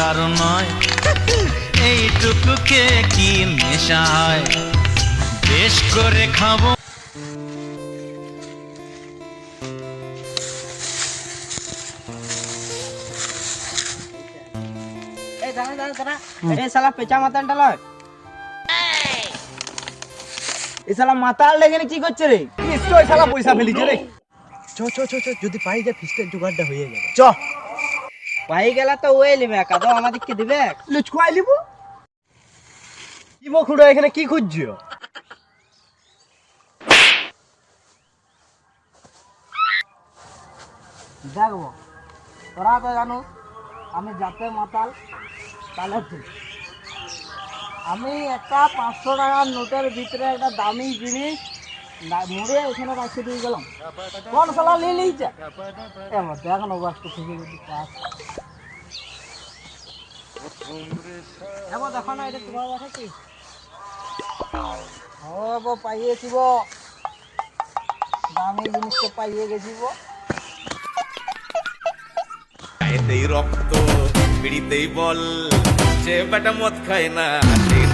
দরকার নয়, এইটুকুকে কি নেশা হয়, বেশ করে খাবো। মাতাল লেগে কি করছে রে? নিশ্চয় শালা পয়সা ফেলিছে রে। চ চ চ চ, যদি পাই যা ফিস্টের জোগাড়টা হয়ে গেল। চ পাই গেলা তো ওই লিবে কাদো আমাদেরকে দিবে। লুচকুয়াই লিব। কি বকুড়া এখানে কি খুঁজছো? দেখবো তোরা তো জানো আমি যাতে মাতাল তাহলে আমি একটা 500 টাকার নোটের ভিতরে একটা দামি জিনিস মুড়ে এখানে রাখতে দিয়ে গেলাম। কোন সালা নিয়ে নিয়েছে এবার দেখো না বাস থেকে যদি কাজ এবার দেখো না এটা তোমার বাসা কি ও পাইয়েছিব দামি জিনিস তো পাইয়ে গেছিব। এতেই রক্ত পিড়িতেই বল, যে বেটা মদ খায় না সেই